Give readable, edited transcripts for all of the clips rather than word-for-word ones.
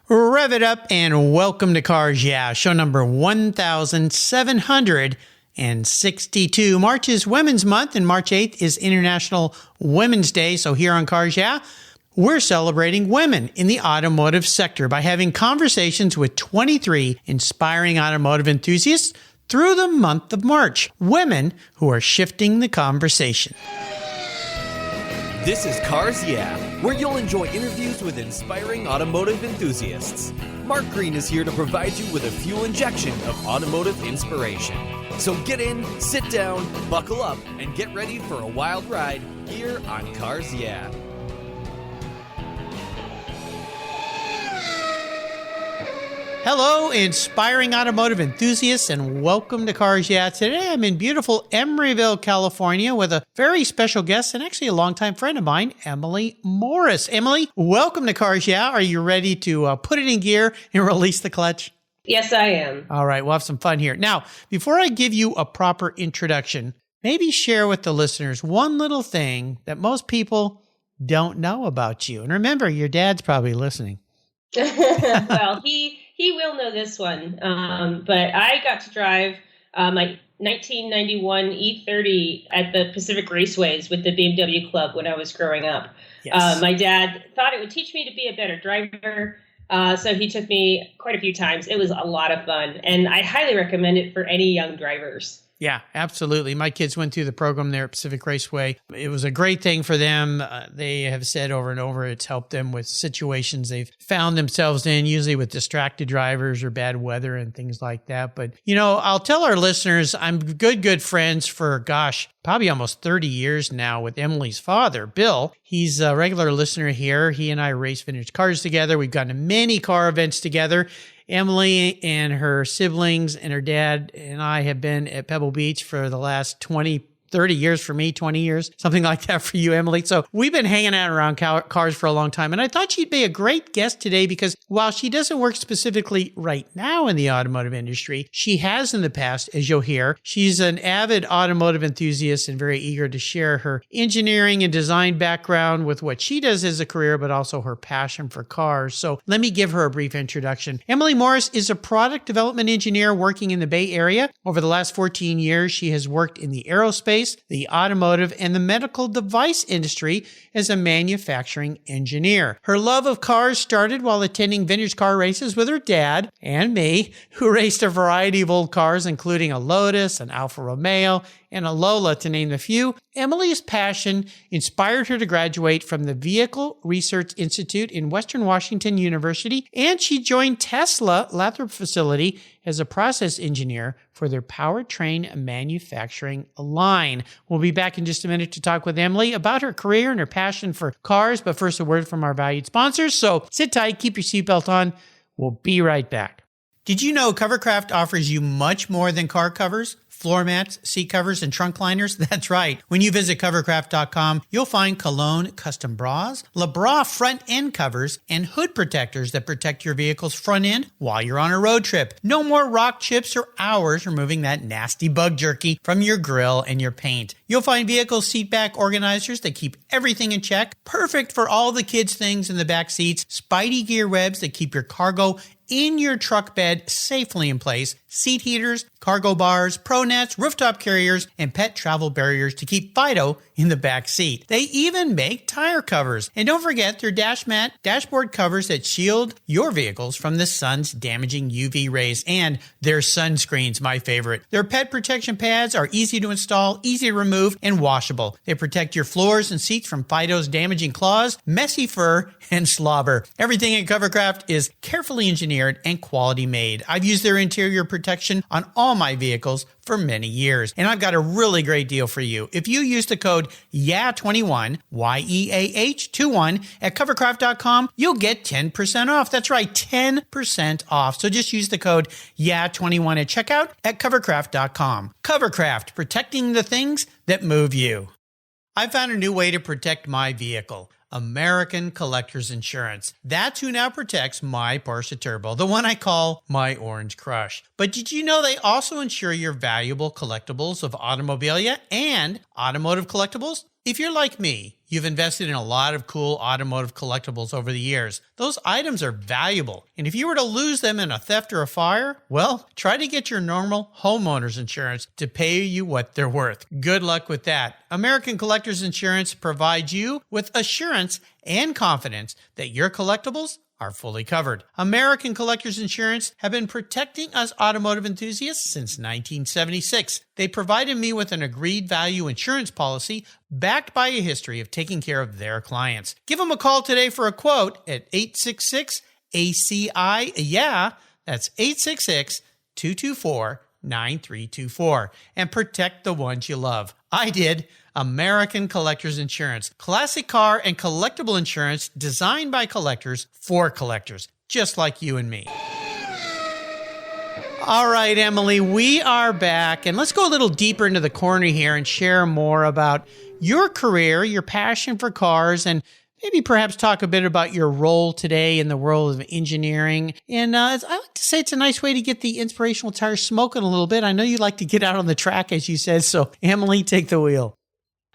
Rev it up and welcome to Cars Yeah, show number 1762. March is Women's Month and March 8th is International Women's Day. So here on Cars Yeah, we're celebrating women in the automotive sector by having conversations with 23 inspiring automotive enthusiasts through the month of March. Women who are shifting the conversation. This is Cars Yeah, where you'll enjoy interviews with inspiring automotive enthusiasts. Mark Green is here to provide you with a fuel injection of automotive inspiration. So get in, sit down, buckle up, and get ready for a wild ride here on Cars Yeah. Hello, inspiring automotive enthusiasts, and welcome to Cars Yeah. Today I'm in beautiful Emeryville, California with a very special guest and actually a longtime friend of mine, Emily Morris. Emily, welcome to Cars Yeah. Are you ready to put it in gear and release the clutch? Yes, I am. All right, we'll have some fun here. Now, before I give you a proper introduction, maybe share with the listeners one little thing that most people don't know about you. And remember, your dad's probably listening. Well, he will know this one, but I got to drive my 1991 E30 at the Pacific Raceways with the BMW Club when I was growing up. Yes. My dad thought it would teach me to be a better driver, so he took me quite a few times. It was a lot of fun, and I highly recommend it for any young drivers. Yeah, absolutely. My kids went through the program there at Pacific Raceway. It was a great thing for them. They have said over and over it's helped them with situations they've found themselves in, usually with distracted drivers or bad weather and things like that. But, you know, I'll tell our listeners I'm good friends for, probably almost 30 years now with Emily's father, Bill. He's a regular listener here. He and I race vintage cars together. We've gone to many car events together. Emily and her siblings and her dad and I have been at Pebble Beach for the last 30 years for me, 20 years, something like that for you, Emily. So we've been hanging out around cars for a long time. And I thought she'd be a great guest today because while she doesn't work specifically right now in the automotive industry, she has in the past, as you'll hear. She's an avid automotive enthusiast and very eager to share her engineering and design background with what she does as a career, but also her passion for cars. So let me give her a brief introduction. Emily Morris is a product development engineer working in the Bay Area. Over the last 14 years, she has worked in the aerospace, the automotive, and the medical device industry as a manufacturing engineer. Her love of cars started while attending vintage car races with her dad and me, who raced a variety of old cars, including a Lotus, an Alfa Romeo, and a Lola, to name a few. Emily's passion inspired her to graduate from the Vehicle Research Institute in Western Washington University, and she joined Tesla Lathrop facility as a process engineer for their powertrain manufacturing line. We'll be back in just a minute to talk with Emily about her career and her passion for cars, but first a word from our valued sponsors. So sit tight, keep your seatbelt on. We'll be right back. Did you know Covercraft offers you much more than car covers? Floor mats, seat covers, and trunk liners? That's right. When you visit covercraft.com, you'll find Cologne custom bras, LeBras front end covers, and hood protectors that protect your vehicle's front end while you're on a road trip. No more rock chips or hours removing that nasty bug jerky from your grill and your paint. You'll find vehicle seat back organizers that keep everything in check, perfect for all the kids' things in the back seats, Spidey gear webs that keep your cargo in your truck bed safely in place, seat heaters, cargo bars, pro nets, rooftop carriers, and pet travel barriers to keep Fido in the back seat. They even make tire covers. And don't forget their dash mat, dashboard covers that shield your vehicles from the sun's damaging UV rays, and their sunscreens, my favorite. Their pet protection pads are easy to install, easy to remove, and washable. They protect your floors and seats from Fido's damaging claws, messy fur, and slobber. Everything in Covercraft is carefully engineered and quality made. I've used their interior protection on all my vehicles for many years. And I've got a really great deal for you. If you use the code YEAH21, YEAH21 at covercraft.com, you'll get 10% off. That's right, 10% off. So just use the code YEAH21 at checkout at covercraft.com. Covercraft, protecting the things that move you. I found a new way to protect my vehicle. American Collectors Insurance. That's who now protects my Porsche Turbo, the one I call my Orange Crush. But did you know they also insure your valuable collectibles of automobilia and automotive collectibles? If you're like me, you've invested in a lot of cool automotive collectibles over the years. Those items are valuable, and if you were to lose them in a theft or a fire, well, try to get your normal homeowner's insurance to pay you what they're worth. Good luck with that. American Collectors Insurance provides you with assurance and confidence that your collectibles are fully covered. American Collectors Insurance have been protecting us automotive enthusiasts since 1976. They provided me with an agreed value insurance policy backed by a history of taking care of their clients. Give them a call today for a quote at 866-ACI. Yeah, that's 866-224-9324 and protect the ones you love. I did. American Collectors Insurance. Classic car and collectible insurance designed by collectors for collectors, just like you and me. All right, Emily, we are back, and let's go a little deeper into the corner here and share more about your career, your passion for cars, and maybe perhaps talk a bit about your role today in the world of engineering. And I like to say it's a nice way to get the inspirational tires smoking a little bit. I know you like to get out on the track, as you said. So, Emily, take the wheel.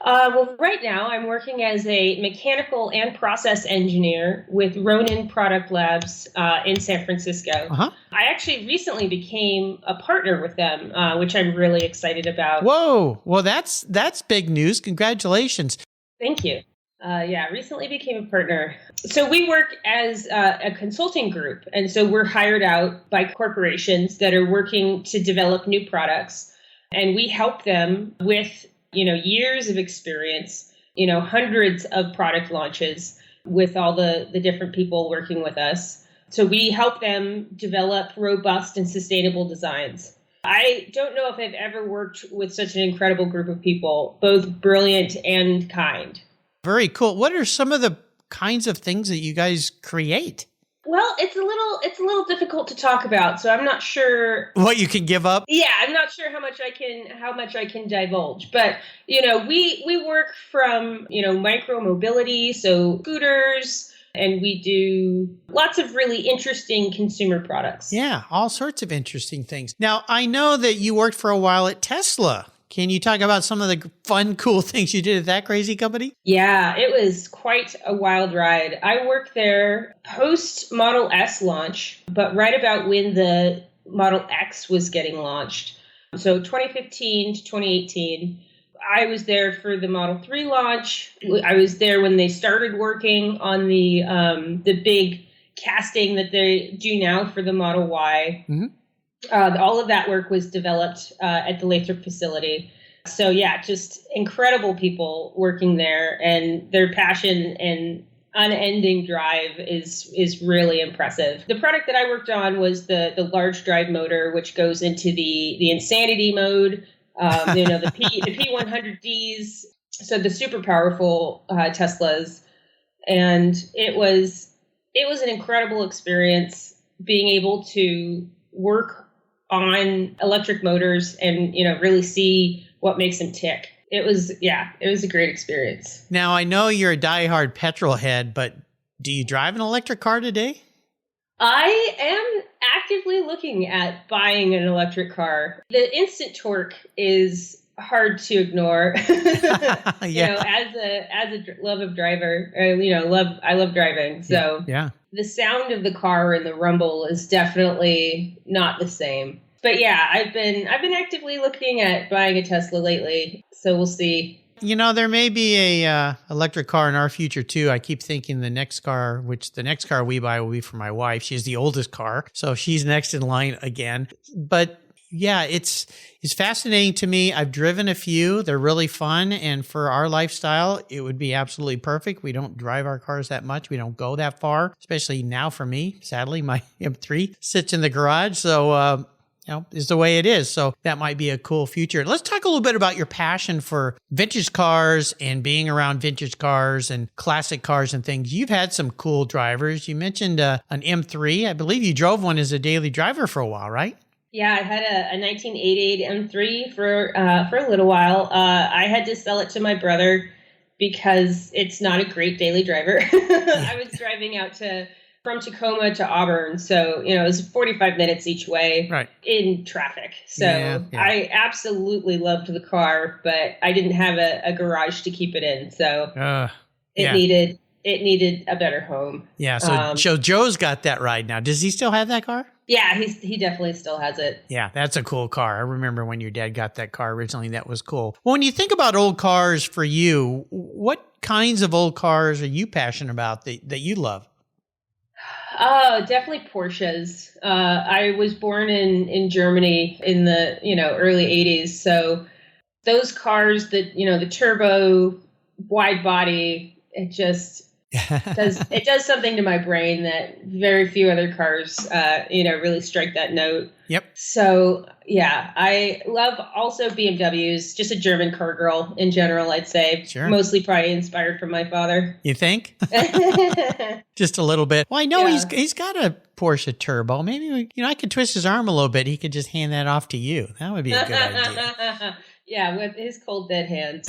Well, right now I'm working as a mechanical and process engineer with Ronin Product Labs in San Francisco. I actually recently became a partner with them, which I'm really excited about. Whoa. Well, that's big news. Congratulations. Thank you. Recently became a partner. So we work as a consulting group. And so we're hired out by corporations that are working to develop new products. And we help them with years of experience, hundreds of product launches with all the different people working with us. So we help them develop robust and sustainable designs. I don't know if I've ever worked with such an incredible group of people, both brilliant and kind. Very cool. What are some of the kinds of things that you guys create? Well, it's a little difficult to talk about, so I'm not sure what you can give up. Yeah, I'm not sure how much I can divulge. But we work from micro mobility, so scooters, and we do lots of really interesting consumer products. Yeah, all sorts of interesting things. Now, I know that you worked for a while at Tesla. Can you talk about some of the fun, cool things you did at that crazy company? Yeah, it was quite a wild ride. I worked there post Model S launch, but right about when the Model X was getting launched. So 2015 to 2018, I was there for the Model 3 launch. I was there when they started working on the big casting that they do now for the Model Y. Mm-hmm. All of that work was developed at the Lathrop facility. So yeah, just incredible people working there, and their passion and unending drive is really impressive. The product that I worked on was the large drive motor, which goes into the insanity mode. The P100Ds, so the super powerful Teslas, and it was an incredible experience being able to work on electric motors and really see what makes them tick. It was a great experience. Now, I know you're a diehard petrol head, but do you drive an electric car today? I am actively looking at buying an electric car. The instant torque is hard to ignore. Yeah. As a love driver, I love driving. So yeah. The sound of the car and the rumble is definitely not the same. But yeah, I've been actively looking at buying a Tesla lately. So we'll see. There may be a electric car in our future too. I keep thinking the next car we buy will be for my wife. She's the oldest car, so she's next in line again. But yeah, it's fascinating to me. I've driven a few. They're really fun, and for our lifestyle, it would be absolutely perfect. We don't drive our cars that much. We don't go that far, especially now for me. Sadly, my M3 sits in the garage, so is the way it is. So that might be a cool future. Let's talk a little bit about your passion for vintage cars and being around vintage cars and classic cars and things. You've had some cool drivers. You mentioned an M3. I believe you drove one as a daily driver for a while, right? Yeah, I had a 1988 M3 for a little while. I had to sell it to my brother because it's not a great daily driver. I was driving out to from Tacoma to Auburn. So, it was 45 minutes each way Right. in traffic. So Yeah. I absolutely loved the car, but I didn't have a garage to keep it in. So yeah. it needed a better home. Yeah. So Joe's got that ride now. Does he still have that car? Yeah, he definitely still has it. Yeah, that's a cool car. I remember when your dad got that car originally. That was cool. Well, when you think about old cars for you, what kinds of old cars are you passionate about that you love? Oh, definitely Porsches. I was born in Germany in the early 80s. So those cars that the turbo, wide body, it does something to my brain that very few other cars really strike that note. Yep. So yeah, I love also BMWs, just a German car girl in general, I'd say. Sure. Mostly probably inspired from my father. You think? Just a little bit. Well, I know Yeah. he's got a Porsche turbo. Maybe I could twist his arm a little bit. He could just hand that off to you. That would be a good idea. Yeah, with his cold dead hands.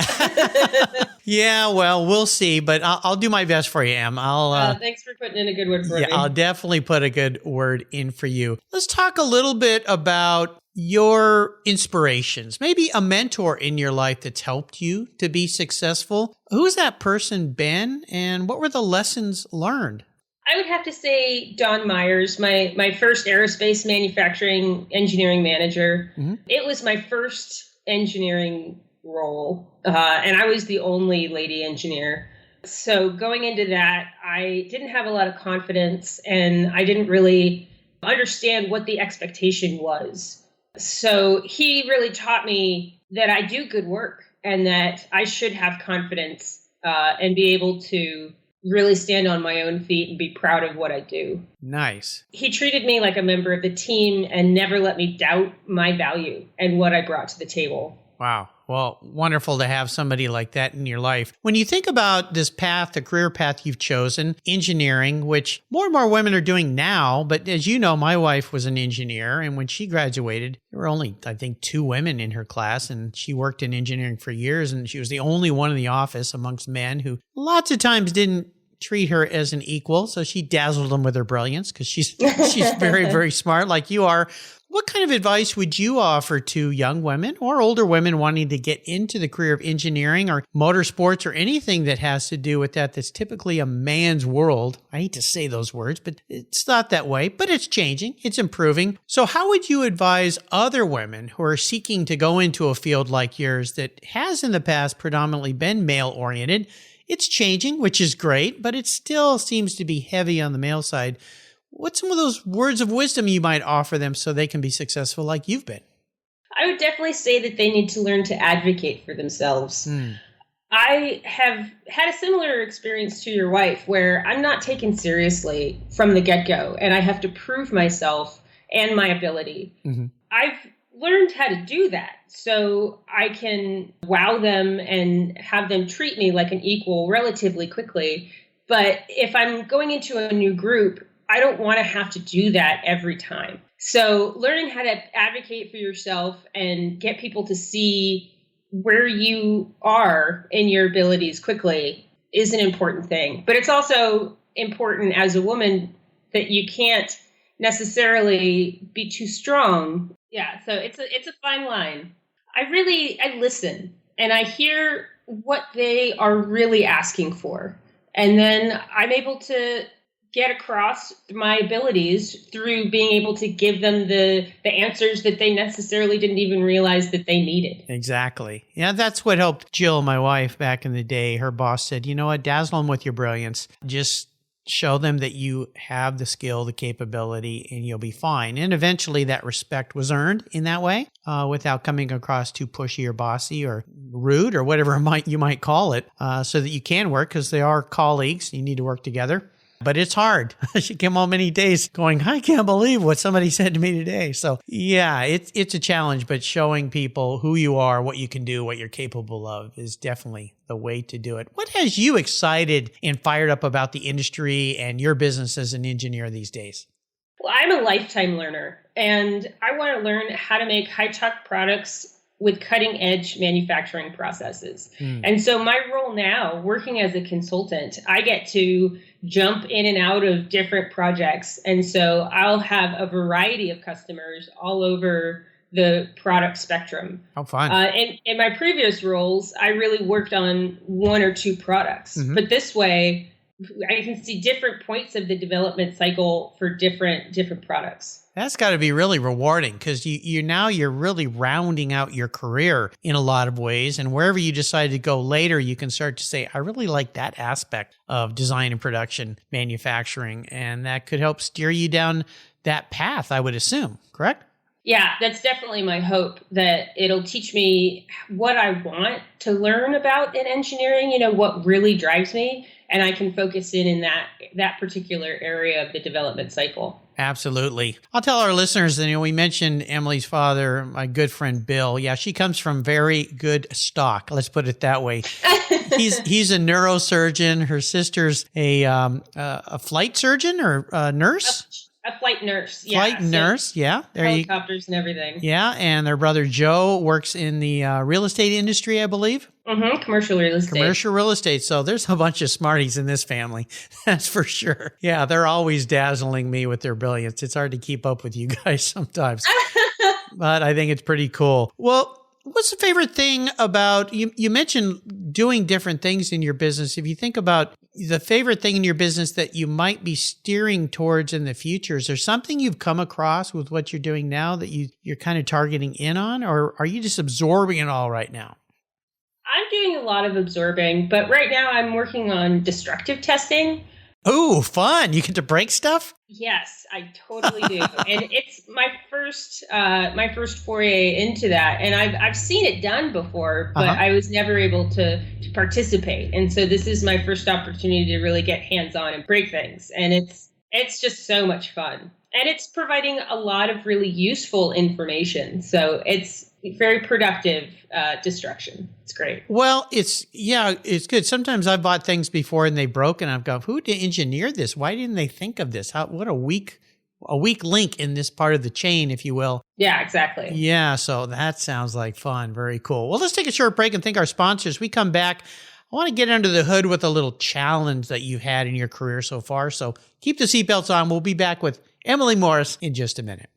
Yeah, well, we'll see, but I'll do my best for you, Em. Thanks for putting in a good word for me. I'll definitely put a good word in for you. Let's talk a little bit about your inspirations, maybe a mentor in your life that's helped you to be successful. Who's that person been, and what were the lessons learned? I would have to say Don Myers, my first aerospace manufacturing engineering manager. Mm-hmm. It was my first engineering role, and I was the only lady engineer. So going into that, I didn't have a lot of confidence, and I didn't really understand what the expectation was. So he really taught me that I do good work and that I should have confidence and be able to really stand on my own feet and be proud of what I do. Nice. He treated me like a member of the team and never let me doubt my value and what I brought to the table. Wow. Well, wonderful to have somebody like that in your life. When you think about this path, the career path you've chosen, engineering, which more and more women are doing now, but as you know, my wife was an engineer, and when she graduated, there were only, I think, 2 women in her class, and she worked in engineering for years, and she was the only one in the office amongst men who lots of times didn't treat her as an equal, so she dazzled them with her brilliance because she's very, very smart like you are. What kind of advice would you offer to young women or older women wanting to get into the career of engineering or motorsports or anything that has to do with that's typically a man's world? I hate to say those words, but it's not that way, but it's changing. It's improving. So how would you advise other women who are seeking to go into a field like yours that has in the past predominantly been male-oriented? It's changing, which is great, but it still seems to be heavy on the male side. What's some of those words of wisdom you might offer them so they can be successful like you've been? I would definitely say that they need to learn to advocate for themselves. I have had a similar experience to your wife where I'm not taken seriously from the get-go, and I have to prove myself and my ability. Mm-hmm. I've learned how to do that so I can wow them and have them treat me like an equal relatively quickly. But if I'm going into a new group, I don't want to have to do that every time. So learning how to advocate for yourself and get people to see where you are in your abilities quickly is an important thing. But it's also important as a woman that you can't necessarily be too strong. Yeah, so it's a fine line. I listen and I hear what they are really asking for. And then I'm able to get across my abilities through being able to give them the answers that they necessarily didn't even realize that they needed. Exactly. Yeah, that's what helped Jill, my wife, back in the day. Her boss said, you know what, dazzle them with your brilliance. Just show them that you have the skill, the capability, and you'll be fine. And eventually that respect was earned in that way without coming across too pushy or bossy or rude or whatever you might call it so that you can work because they are colleagues. You need to work together. But it's hard. She came home many days going, I can't believe what somebody said to me today. So yeah, it's a challenge, but showing people who you are, what you can do, what you're capable of is definitely the way to do it. What has you excited and fired up about the industry and your business as an engineer these days? Well, I'm a lifetime learner, and I want to learn how to make high-tech products with cutting edge manufacturing processes. And so my role now, working as a consultant, I get to jump in and out of different projects. And so I'll have a variety of customers all over the product spectrum. How fun. In my previous roles, I really worked on one or two products. But this way, I can see different points of the development cycle for different products. That's got to be really rewarding because you're really rounding out your career in a lot of ways. And wherever you decide to go later, you can start to say, I really like that aspect of design and production manufacturing. And that could help steer you down that path, I would assume, correct? Yeah, that's definitely my hope, that it'll teach me what I want to learn about in engineering, what really drives me, and I can focus in that particular area of the development cycle. Absolutely. I'll tell our listeners that, we mentioned Emily's father, my good friend Bill. Yeah, she comes from very good stock. Let's put it that way. He's a neurosurgeon. Her sister's a flight surgeon or a nurse. A flight nurse. Yeah. Flight nurse. Yeah. Helicopters and everything. Yeah. And their brother Joe works in the real estate industry, I believe. Commercial real estate. Commercial real estate. So there's a bunch of smarties in this family. That's for sure. Yeah. They're always dazzling me with their brilliance. It's hard to keep up with you guys sometimes, but I think it's pretty cool. Well, what's the favorite thing about, you mentioned doing different things in your business. If you think about the favorite thing in your business that you might be steering towards in the future, is there something you've come across with what you're doing now that you're kind of targeting in on, or are you just absorbing it all right now? I'm doing a lot of absorbing, but right now I'm working on destructive testing. Oh, fun. You get to break stuff? Yes, I totally do. And it's my first foray into that. And I've seen it done before, but I was never able to participate. And so this is my first opportunity to really get hands-on and break things. And it's just so much fun. And it's providing a lot of really useful information. So it's very productive destruction. It's great. Well, it's good. Sometimes I've bought things before and they broke and I've gone, who engineered this? Why didn't they think of this? What a weak link in this part of the chain, if you will. Yeah, exactly. Yeah. So that sounds like fun. Very cool. Well, let's take a short break and thank our sponsors. We come back. I want to get under the hood with a little challenge that you've had in your career so far. So keep the seatbelts on. We'll be back with Emily Morris in just a minute.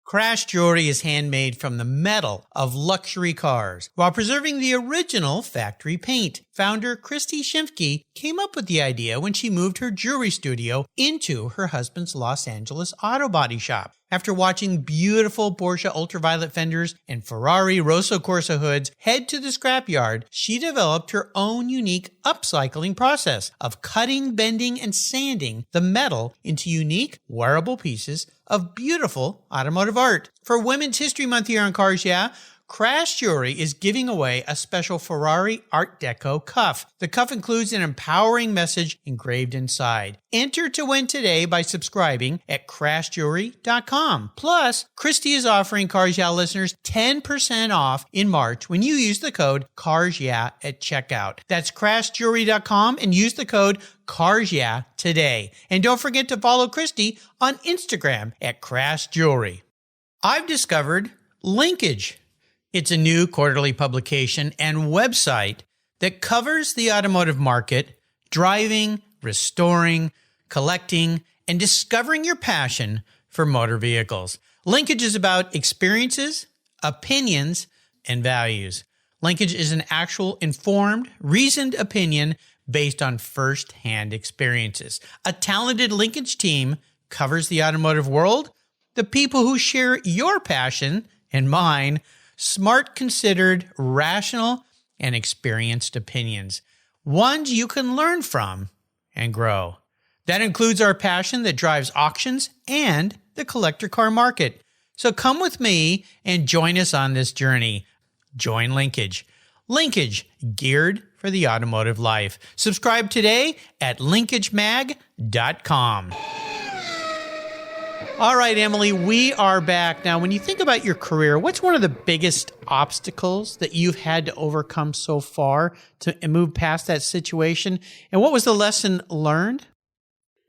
Crash jewelry is handmade from the metal of luxury cars while preserving the original factory paint. Founder Christy Shimke came up with the idea when she moved her jewelry studio into her husband's Los Angeles auto body shop. After watching beautiful Porsche ultraviolet fenders and Ferrari Rosso Corsa hoods head to the scrapyard, she developed her own unique upcycling process of cutting, bending, and sanding the metal into unique wearable pieces of beautiful automotive art. For Women's History Month here on Cars Yeah!, Crash Jewelry is giving away a special Ferrari Art Deco cuff. The cuff includes an empowering message engraved inside. Enter to win today by subscribing at crashjewelry.com. Plus, Christy is offering Cars Yeah! listeners 10% off in March when you use the code CARSYEAH at checkout. That's crashjewelry.com and use the code CARSYEAH today. And don't forget to follow Christy on Instagram at Crash Jewelry. I've discovered Linkage. It's a new quarterly publication and website that covers the automotive market, driving, restoring, collecting, and discovering your passion for motor vehicles. Linkage is about experiences, opinions, and values. Linkage is an actual informed, reasoned opinion based on first-hand experiences. A talented Linkage team covers the automotive world, the people who share your passion and mine, smart, considered, rational, and experienced opinions. Ones you can learn from and grow. That includes our passion that drives auctions and the collector car market. So come with me and join us on this journey. Join Linkage. Linkage, geared for the automotive life. Subscribe today at linkagemag.com. All right, Emily, we are back. Now, when you think about your career, what's one of the biggest obstacles that you've had to overcome so far to move past that situation? And what was the lesson learned?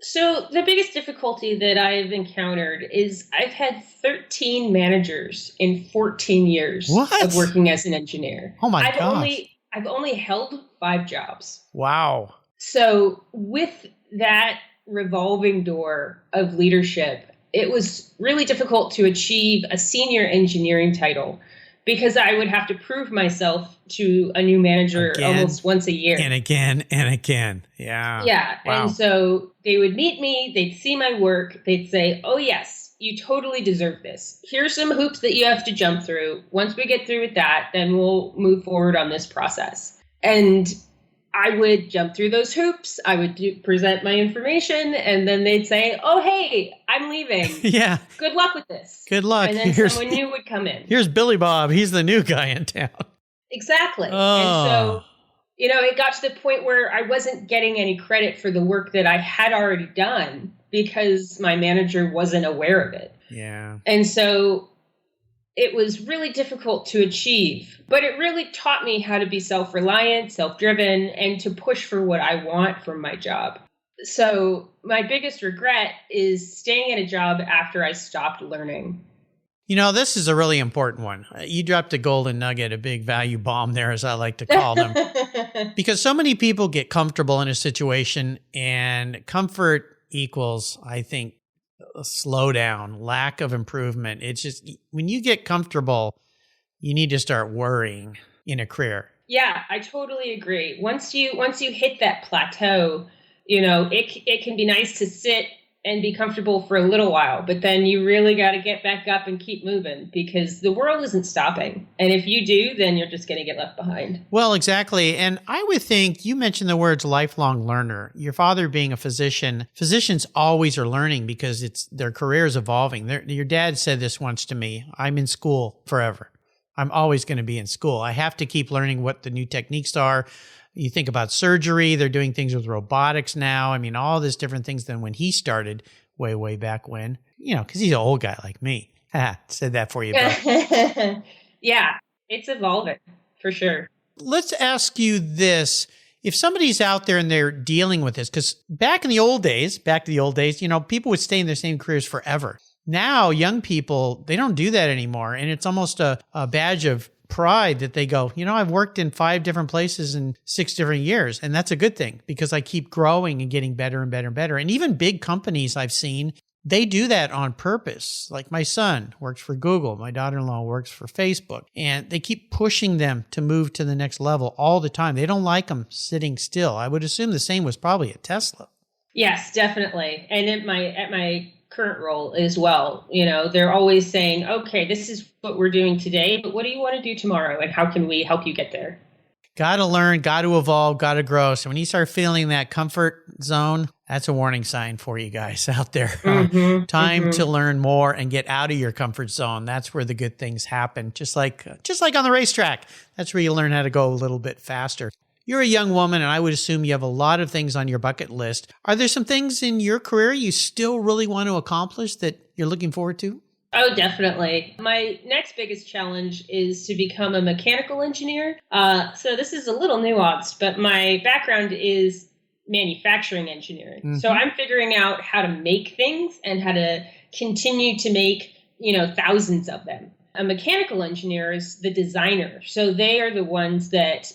So the biggest difficulty that I've encountered is I've had 13 managers in 14 years of What? working as an engineer. Oh my I've gosh. only held 5 jobs. Wow. So with that revolving door of leadership, it was really difficult to achieve a senior engineering title because I would have to prove myself to a new manager almost once a year. And again and again. Yeah. Yeah. Wow. And so they would meet me, they'd see my work, they'd say, oh, yes, you totally deserve this. Here's some hoops that you have to jump through. Once we get through with that, then we'll move forward on this process. And I would jump through those hoops. I would present my information, and then they'd say, oh, hey, I'm leaving. Yeah. Good luck with this. Good luck. And then someone new would come in. Here's Billy Bob. He's the new guy in town. Exactly. Oh. And so, it got to the point where I wasn't getting any credit for the work that I had already done because my manager wasn't aware of it. Yeah. And so it was really difficult to achieve, but it really taught me how to be self-reliant, self-driven, and to push for what I want from my job. So my biggest regret is staying at a job after I stopped learning. This is a really important one. You dropped a golden nugget, a big value bomb there, as I like to call them. Because so many people get comfortable in a situation, and comfort equals, I think, a slowdown, lack of improvement. It's just, when you get comfortable, you need to start worrying in a career. Yeah, I totally agree. Once you hit that plateau, it can be nice to sit and be comfortable for a little while, but then you really got to get back up and keep moving because the world isn't stopping. And if you do, then you're just going to get left behind. Well, exactly. And I would think you mentioned the words lifelong learner. Your father being a physician, physicians always are learning because their career is evolving. Your dad said this once to me, I'm in school forever. I'm always going to be in school. I have to keep learning what the new techniques are. You think about surgery, they're doing things with robotics now. I mean, all these different things than when he started way, way back when, because he's an old guy like me. Said that for you, Bill. Yeah, it's evolving for sure. Let's ask you this. If somebody's out there and they're dealing with this, because back to the old days, people would stay in their same careers forever. Now, young people, they don't do that anymore. And it's almost a badge of pride that they go, I've worked in 5 different places in 6 different years. And that's a good thing because I keep growing and getting better and better and better. And even big companies I've seen, they do that on purpose. Like my son works for Google. My daughter-in-law works for Facebook. And they keep pushing them to move to the next level all the time. They don't like them sitting still. I would assume the same was probably at Tesla. Yes, definitely. And at my current role as well, they're always saying, okay, this is what we're doing today, but what do you want to do tomorrow? And how can we help you get there? Got to learn, got to evolve, got to grow. So when you start feeling that comfort zone, that's a warning sign for you guys out there. Time to learn more and get out of your comfort zone. That's where the good things happen. Just like on the racetrack. That's where you learn how to go a little bit faster. You're a young woman, and I would assume you have a lot of things on your bucket list. Are there some things in your career you still really want to accomplish that you're looking forward to? Oh, definitely. My next biggest challenge is to become a mechanical engineer. So this is a little nuanced, but my background is manufacturing engineering. Mm-hmm. So I'm figuring out how to make things and how to continue to make, thousands of them. A mechanical engineer is the designer. So they are the ones that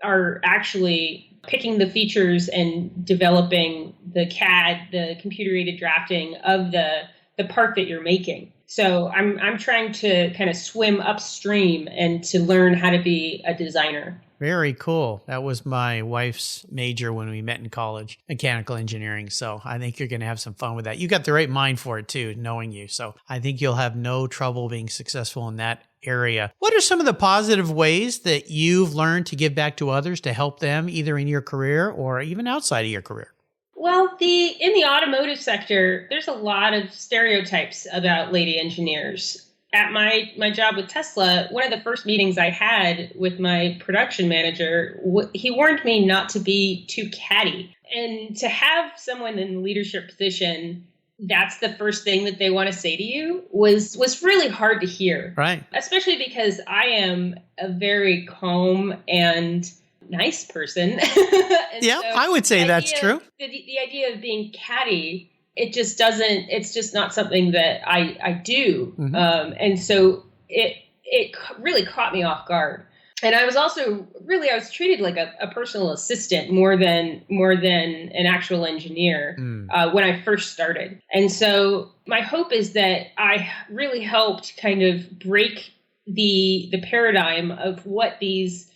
are actually picking the features and developing the CAD, the computer-aided drafting of the part that you're making. So I'm trying to kind of swim upstream and to learn how to be a designer. Very cool. That was my wife's major when we met in college, mechanical engineering. So I think you're going to have some fun with that. You got the right mind for it too, knowing you. So I think you'll have no trouble being successful in that area. What are some of the positive ways that you've learned to give back to others to help them either in your career or even outside of your career? Well, in the automotive sector, there's a lot of stereotypes about lady engineers. At my job with Tesla, one of the first meetings I had with my production manager, he warned me not to be too catty. And to have someone in a leadership position, that's the first thing that they want to say to you was really hard to hear. Right. Especially because I am a very calm and nice person. Yeah, so I would say that's true. The idea of being catty, it's just not something that I do. Mm-hmm. And so it really caught me off guard. And I was also I was treated like a personal assistant more than an actual engineer when I first started. And so my hope is that I really helped kind of break the paradigm of what these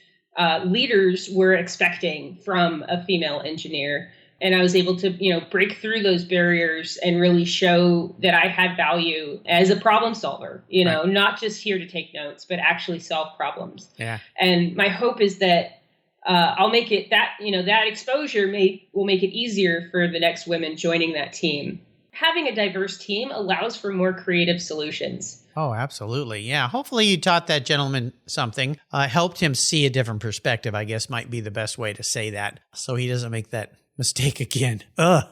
leaders were expecting from a female engineer. And I was able to, break through those barriers and really show that I had value as a problem solver, right. Not just here to take notes, but actually solve problems. Yeah. And my hope is that I'll make it that exposure will make it easier for the next women joining that team. Having a diverse team allows for more creative solutions. Oh, absolutely. Yeah. Hopefully you taught that gentleman something, helped him see a different perspective, I guess might be the best way to say that, so he doesn't make that mistake again. Ugh.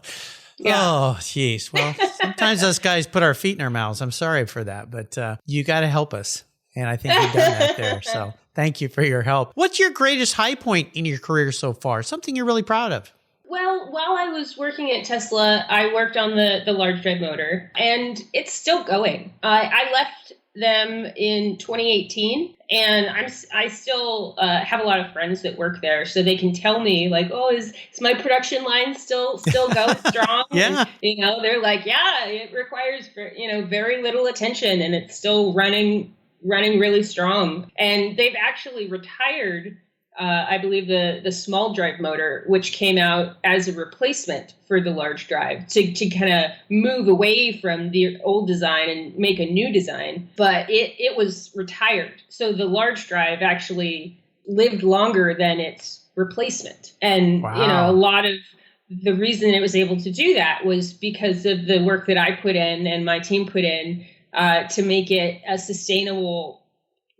Yeah. Oh, geez. Well, sometimes us guys put our feet in our mouths. I'm sorry for that, but you got to help us. And I think you've done that there. So thank you for your help. What's your greatest high point in your career so far? Something you're really proud of? Well, while I was working at Tesla, I worked on the large drive motor, and it's still going. I left them in 2018, and I still have a lot of friends that work there, so they can tell me like, oh, is my production line still going strong? Yeah. And, they're like, yeah, it requires very little attention, and it's still running really strong. And they've actually retired, I believe, the small drive motor, which came out as a replacement for the large drive to kind of move away from the old design and make a new design. But it was retired. So the large drive actually lived longer than its replacement. And, wow. A lot of the reason it was able to do that was because of the work that I put in and my team put in to make it a sustainable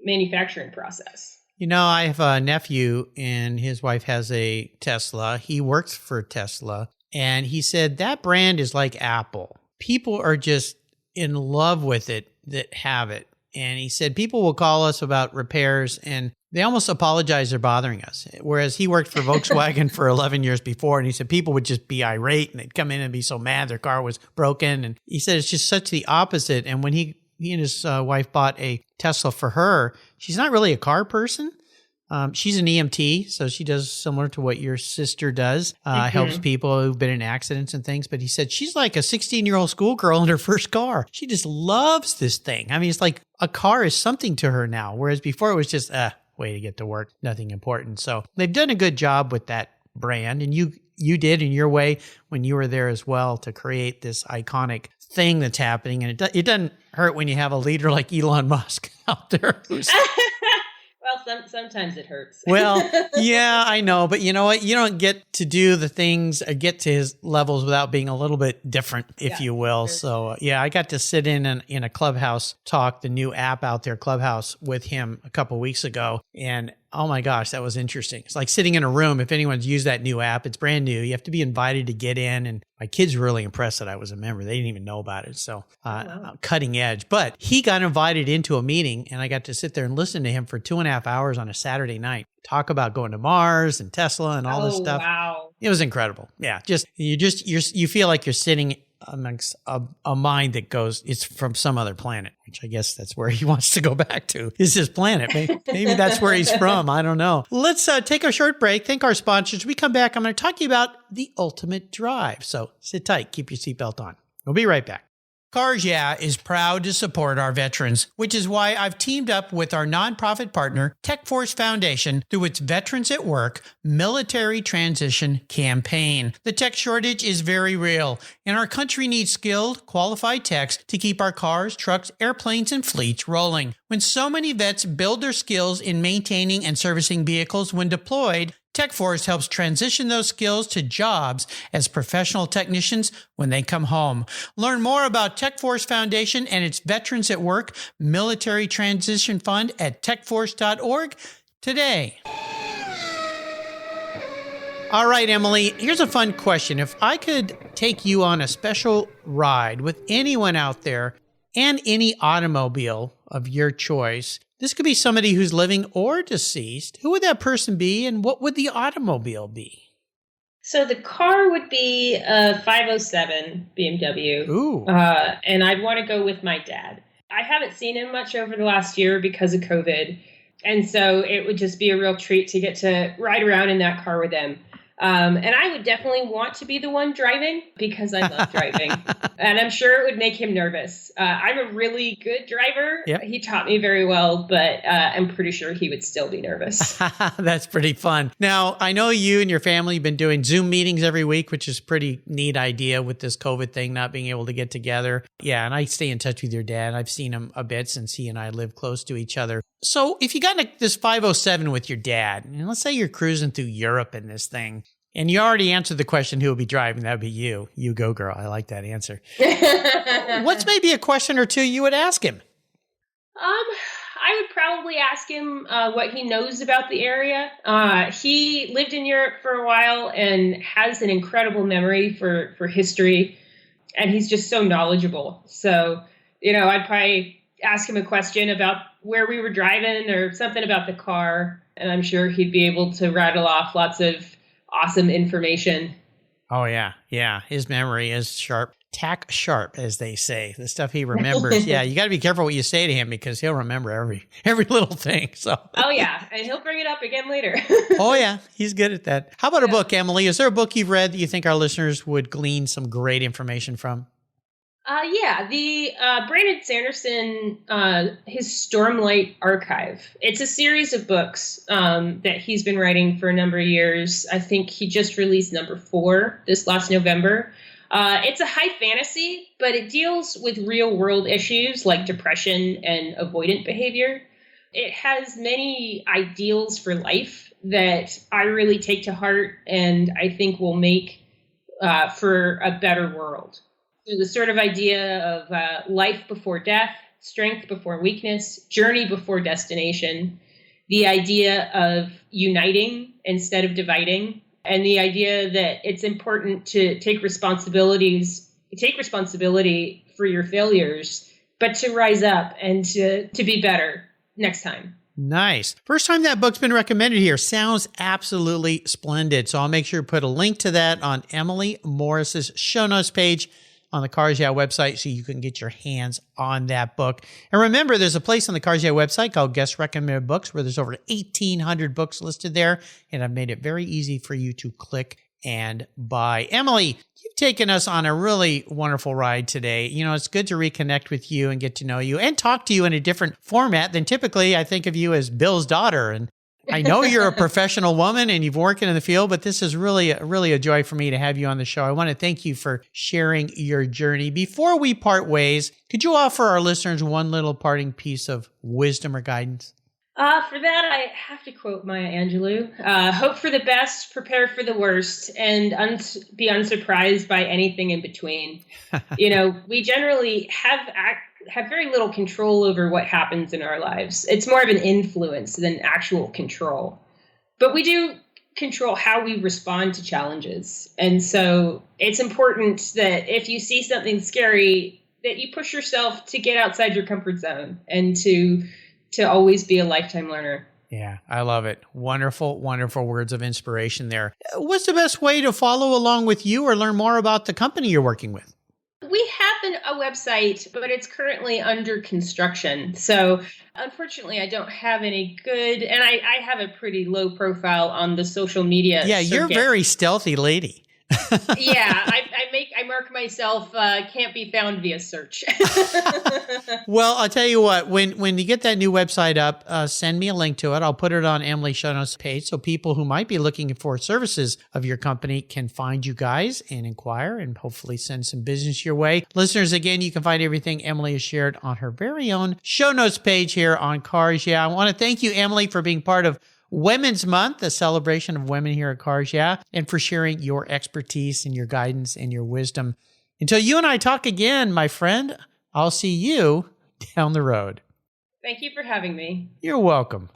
manufacturing process. I have a nephew and his wife has a Tesla. He works for Tesla, and he said that brand is like Apple. People are just in love with it that have it. And he said people will call us about repairs and they almost apologize they're bothering us. Whereas he worked for Volkswagen for 11 years before, and he said people would just be irate and they'd come in and be so mad their car was broken. And he said it's just such the opposite. And when he and his wife bought a Tesla for her, she's not really a car person. She's an EMT, so she does similar to what your sister does, helps people who've been in accidents and things. But he said she's like a 16-year-old schoolgirl in her first car. She just loves this thing. I mean, it's like a car is something to her now, whereas before it was just, way to get to work, nothing important. So they've done a good job with that brand, and you did in your way when you were there as well to create this iconic thing that's happening. And it doesn't hurt when you have a leader like Elon Musk out there who's... Well, sometimes it hurts. Well, yeah, I know. But you know what? You don't get to do the things or get to his levels without being a little bit different, if you will. So, I got to sit in a Clubhouse talk, the new app out there, Clubhouse, with him a couple of weeks ago. And oh my gosh, that was interesting. It's like sitting in a room. If anyone's used that new app, it's brand new. You have to be invited to get in. And my kids were really impressed that I was a member. They didn't even know about it. So cutting edge. But he got invited into a meeting, and I got to sit there and listen to him for 2.5 hours on a Saturday night. Talk about going to Mars and Tesla and all this stuff. Wow. It was incredible. Yeah. You feel like you're sitting amongst a mind that goes, it's from some other planet, which I guess that's where he wants to go back to, is his planet. Maybe that's where he's from. I don't know. Let's take a short break. Thank our sponsors. We come back. I'm going to talk to you about the ultimate drive. So sit tight. Keep your seatbelt on. We'll be right back. Cars Yeah is proud to support our veterans, which is why I've teamed up with our nonprofit partner, TechForce Foundation, through its Veterans at Work Military Transition Campaign. The tech shortage is very real, and our country needs skilled, qualified techs to keep our cars, trucks, airplanes, and fleets rolling. When so many vets build their skills in maintaining and servicing vehicles when deployed, TechForce helps transition those skills to jobs as professional technicians when they come home. Learn more about TechForce Foundation and its Veterans at Work Military Transition Fund at techforce.org today. All right, Emily, here's a fun question. If I could take you on a special ride with anyone out there and any automobile of your choice, This could be somebody who's living or deceased. Who would that person be, and what would the automobile be? So the car would be a 507 BMW. Ooh. And I'd want to go with my dad. I haven't seen him much over the last year because of COVID. And so it would just be a real treat to get to ride around in that car with him. And I would definitely want to be the one driving because I love driving. And I'm sure it would make him nervous. I'm a really good driver. Yep. He taught me very well, but I'm pretty sure he would still be nervous. That's pretty fun. Now, I know you and your family have been doing Zoom meetings every week, which is a pretty neat idea with this COVID thing, not being able to get together. Yeah, and I stay in touch with your dad. I've seen him a bit since he and I live close to each other. So if you got in this 507 with your dad, and let's say you're cruising through Europe in this thing, and you already answered the question who will be driving, that would be you. You go, girl. I like that answer. What's maybe a question or two you would ask him? I would probably ask him what he knows about the area. He lived in Europe for a while and has an incredible memory for history, and he's just so knowledgeable. So, I'd probably ask him a question about where we were driving or something about the car, and I'm sure he'd be able to rattle off lots of awesome information. Oh, yeah. Yeah. His memory is sharp. Tack sharp, as they say. The stuff he remembers. Yeah, you got to be careful what you say to him because he'll remember every little thing. So. Oh, yeah. And he'll bring it up again later. Oh, yeah. He's good at that. How about a book, Emily? Is there a book you've read that you think our listeners would glean some great information from? The Brandon Sanderson, his Stormlight Archive. It's a series of books that he's been writing for a number of years. I think he just released number 4 this last November. It's a high fantasy, but it deals with real world issues like depression and avoidant behavior. It has many ideals for life that I really take to heart and I think will make for a better world. So the sort of idea of life before death, strength before weakness, journey before destination, the idea of uniting instead of dividing, and the idea that it's important to take responsibility for your failures, but to rise up and to be better next time. Nice. First time that book's been recommended here. Sounds absolutely splendid. So I'll make sure to put a link to that on Emily Morris's show notes page on the Cars Yeah website so you can get your hands on that book. And remember, there's a place on the Cars Yeah website called Guest Recommended Books where there's over 1,800 books listed there. And I've made it very easy for you to click and buy. Emily, you've taken us on a really wonderful ride today. It's good to reconnect with you and get to know you and talk to you in a different format than typically I think of you as Bill's daughter. And I know you're a professional woman and you've worked in the field, but this is really a joy for me to have you on the show. I want to thank you for sharing your journey. Before we part ways, could you offer our listeners one little parting piece of wisdom or guidance? For that, I have to quote Maya Angelou. Hope for the best, prepare for the worst, and be unsurprised by anything in between. We generally have very little control over what happens in our lives. It's more of an influence than actual control. But we do control how we respond to challenges. And so it's important that if you see something scary, that you push yourself to get outside your comfort zone and to always be a lifetime learner. Yeah, I love it. Wonderful, wonderful words of inspiration there. What's the best way to follow along with you or learn more about the company you're working with? We have a website, but it's currently under construction. So unfortunately, I don't have any good, and I have a pretty low profile on the social media. Yeah, circuit. You're a very stealthy lady. Yeah, I mark myself can't be found via search. Well, I'll tell you what, when you get that new website up, send me a link to it. I'll put it on Emily's show notes page so people who might be looking for services of your company can find you guys and inquire and hopefully send some business your way. Listeners, again, you can find everything Emily has shared on her very own show notes page here on Cars Yeah. I want to thank you, Emily, for being part of Women's Month, the celebration of women here at Cars Yeah, and for sharing your expertise and your guidance and your wisdom. Until you and I talk again, my friend, I'll see you down the road. Thank you for having me. You're welcome.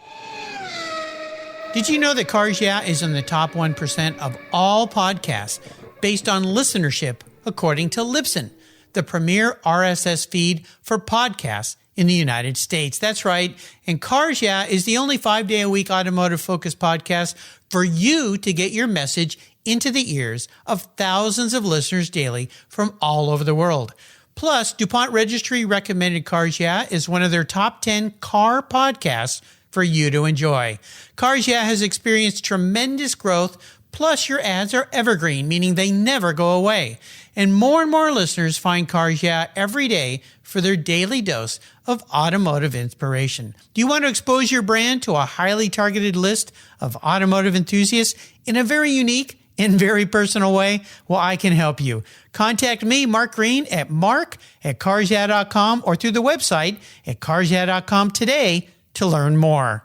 Did you know that Cars Yeah is in the top 1% of all podcasts based on listenership, according to Libsyn, the premier RSS feed for podcasts in the United States. That's right. And Cars Yeah is the only 5-day-a-week automotive-focused podcast for you to get your message into the ears of thousands of listeners daily from all over the world. Plus, DuPont Registry recommended Cars Yeah is one of their top 10 car podcasts for you to enjoy. Cars Yeah has experienced tremendous growth, plus your ads are evergreen, meaning they never go away. And more listeners find Cars Yeah every day for their daily dose of automotive inspiration. Do you want to expose your brand to a highly targeted list of automotive enthusiasts in a very unique and very personal way? Well, I can help you. Contact me, Mark Green, at mark@carsyeah.com or through the website at carsyeah.com today to learn more.